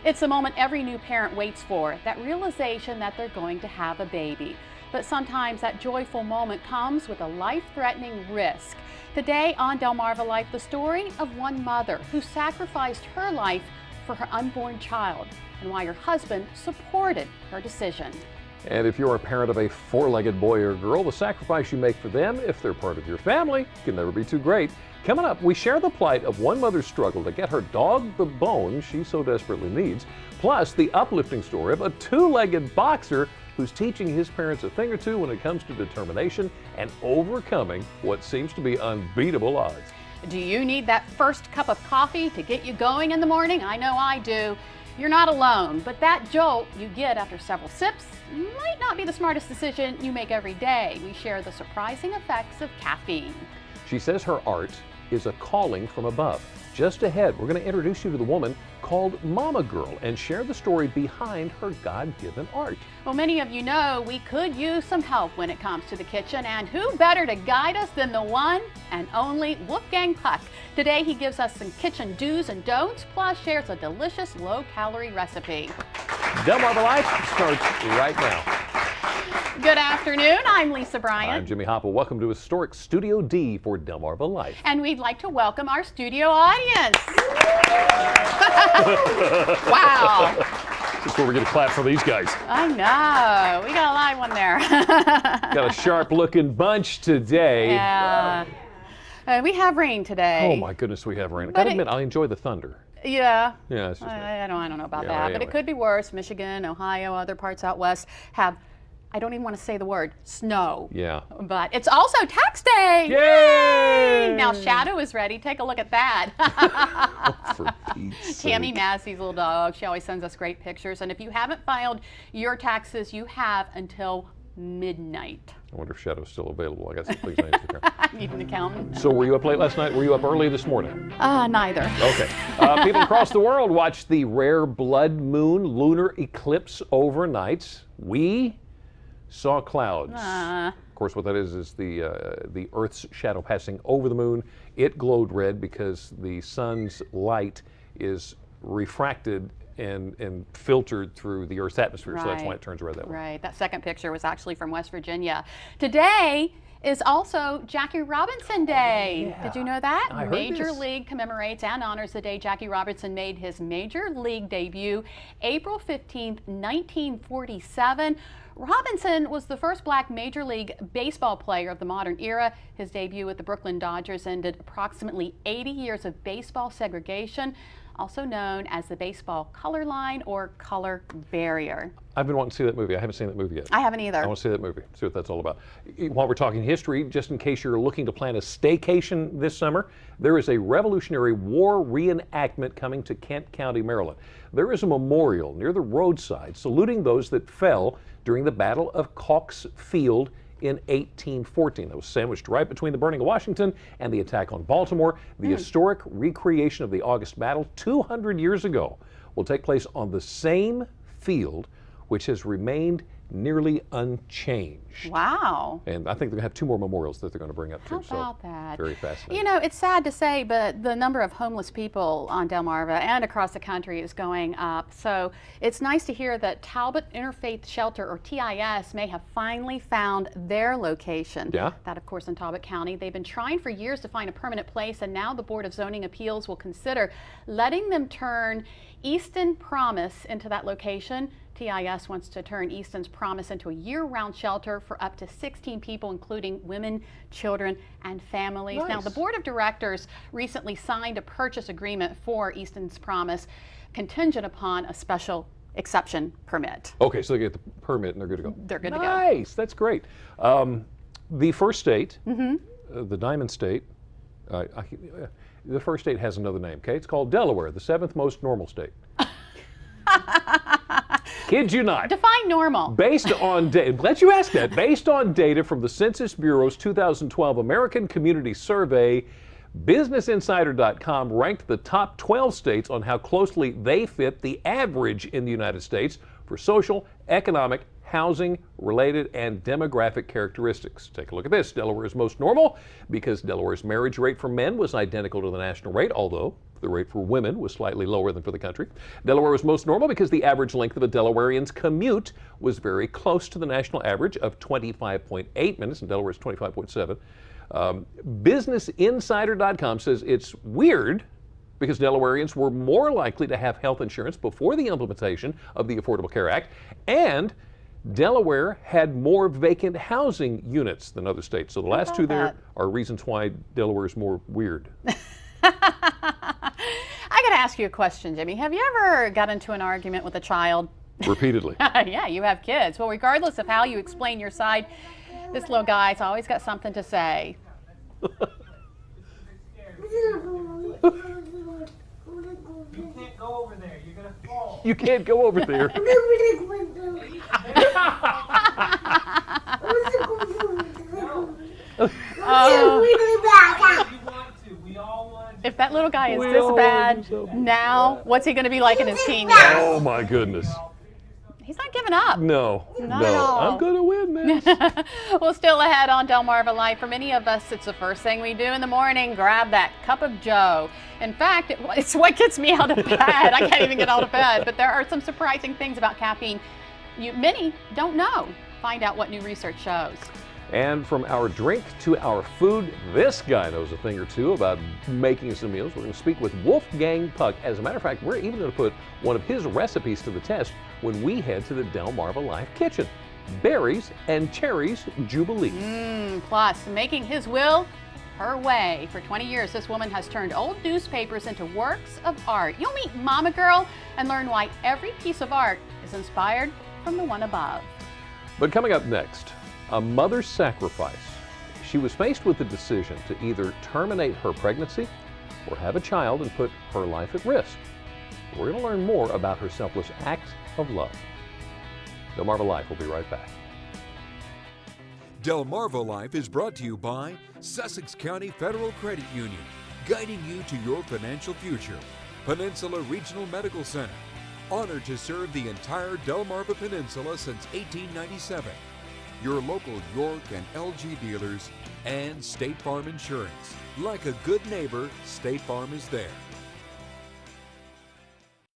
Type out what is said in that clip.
It's the moment every new parent waits for, that realization that they're going to have a baby. But sometimes that joyful moment comes with a life-threatening risk. Today on Delmarva Life, the story of one mother who sacrificed her life for her unborn child and why her husband supported her decision. And if you're a parent of a four-legged boy or girl, the sacrifice you make for them, if they're part of your family, can never be too great. Coming up, we share the plight of one mother's struggle to get her dog the bone she so desperately needs, plus the uplifting story of a two-legged boxer who's teaching his parents a thing or two when it comes to determination and overcoming what seems to be unbeatable odds. Do you need that first cup of coffee to get you going in the morning? I know I do. You're not alone, but that jolt you get after several sips might not be the smartest decision you make every day. We share the surprising effects of caffeine. She says her art is a calling from above. Just ahead, we're going to introduce you to the woman called Mama Girl and share the story behind her God-given art. Well, many of you know we could use some help when it comes to the kitchen, and who better to guide us than the one and only Wolfgang Puck. Today he gives us some kitchen do's and don'ts, plus shares a delicious low-calorie recipe. Delmarva Life starts right now. Good afternoon, I'm Lisa Bryant. I'm Jimmy Hopple. Welcome to historic Studio D for Delmarva Life. And we'd like to welcome our studio audience. Wow. This is where we get a clap for these guys. I know. We got a live one there. Got a sharp-looking bunch today. Yeah. We have rain today. Oh my goodness, we have rain. I gotta admit, I enjoy the thunder. Yeah. Yeah, it's just I don't know about Yeah, that, anyway. but it could be worse. Michigan, Ohio, other parts out west have, I don't even want to say the word, snow. Yeah. But it's also tax day. Yay! Now Shadow is ready. Take a look at that. For Pete's sake. Tammy Massey's little dog. She always sends us great pictures. And if you haven't filed your taxes, you have until midnight. I wonder if Shadow's still available. I got some things I need to take care I need an accountant. So were you up late last night? Were you up early this morning? Neither. Okay. People across the world watched the rare blood moon lunar eclipse overnight. We saw clouds. Of course, what that is the Earth's shadow passing over the moon. It glowed red because the sun's light is refracted and filtered through the Earth's atmosphere, so that's why it turns red that way. Right. That second picture was actually from West Virginia. Today is also Jackie Robinson Day. Yeah. Did you know that? I heard Major this. League commemorates and honors the day Jackie Robinson made his Major League debut, April 15th, 1947. Robinson was the first black Major League Baseball player of the modern era. His debut with the Brooklyn Dodgers ended approximately 80 years of baseball segregation, also known as the baseball color line or color barrier. I've been wanting to see that movie. I haven't seen that movie yet. I haven't either. I want to see that movie, see what that's all about. While we're talking history, just in case you're looking to plan a staycation this summer, there is a Revolutionary War reenactment coming to Kent County, Maryland. There is a memorial near the roadside saluting those that fell during the Battle of Cocks Field in 1814. That was sandwiched right between the burning of Washington and the attack on Baltimore. The historic recreation of the August battle 200 years ago will take place on the same field, which has remained nearly unchanged. Wow. And I think they're going to have two more memorials that they're going to bring up too. How about that? Very fascinating. You know, it's sad to say, but the number of homeless people on Delmarva and across the country is going up. So it's nice to hear that Talbot Interfaith Shelter, or TIS, may have finally found their location. Yeah. That, of course, in Talbot County. They've been trying for years to find a permanent place, and now the Board of Zoning Appeals will consider letting them turn Easton Promise into that location. TIS wants to turn Easton's Promise into a year-round shelter for up to 16 people, including women, children, and families. Nice. Now, the Board of Directors recently signed a purchase agreement for Easton's Promise, contingent upon a special exception permit. Okay, so they get the permit and they're good to go. They're good to go. Nice, that's great. The first state, the Diamond State, the first state has another name, okay? It's called Delaware, the seventh most normal state. Kid you not. Define normal. Based on data, let you ask that. Based on data from the Census Bureau's 2012 American Community Survey, BusinessInsider.com ranked the top 12 states on how closely they fit the average in the United States for social, economic, housing, related, and demographic characteristics. Take a look at this. Delaware is most normal because Delaware's marriage rate for men was identical to the national rate, although the rate for women was slightly lower than for the country. Delaware was most normal because the average length of a Delawarean's commute was very close to the national average of 25.8 minutes, and Delaware's 25.7. BusinessInsider.com says it's weird because Delawareans were more likely to have health insurance before the implementation of the Affordable Care Act, and Delaware had more vacant housing units than other states. So the last two there are reasons why Delaware is more weird. I got to ask you a question, Jimmy. Have you ever got into an argument with a child? Repeatedly. Yeah, you have kids. Well, regardless of how you explain your side, this little guy's always got something to say. You can't go over there. You're going to fall. You can't go over there. We all want to. If that little guy is this bad now, what's he going to be like in his teen years? Oh my goodness. He's not giving up. No, Not at all. I'm going to win this. Well, still ahead on Delmarva Life. For many of us, it's the first thing we do in the morning, grab that cup of joe. In fact, it's what gets me out of bed. I can't even get out of bed. But there are some surprising things about caffeine many don't know. Find out what new research shows. And from our drink to our food, this guy knows a thing or two about making some meals. We're going to speak with Wolfgang Puck. As a matter of fact, we're even going to put one of his recipes to the test when we head to the Delmarva Life kitchen. Berries and cherries jubilee. Plus, making his will her way. For 20 years, this woman has turned old newspapers into works of art. You'll meet Mama Girl and learn why every piece of art is inspired from the one above. But coming up next, a mother's sacrifice. She was faced with the decision to either terminate her pregnancy or have a child and put her life at risk. We're going to learn more about her selfless act of love. Delmarva Life will be right back. Delmarva Life is brought to you by Sussex County Federal Credit Union, guiding you to your financial future. Peninsula Regional Medical Center, honored to serve the entire Delmarva Peninsula since 1897. Your local York and LG dealers, and State Farm Insurance. Like a good neighbor, State Farm is there.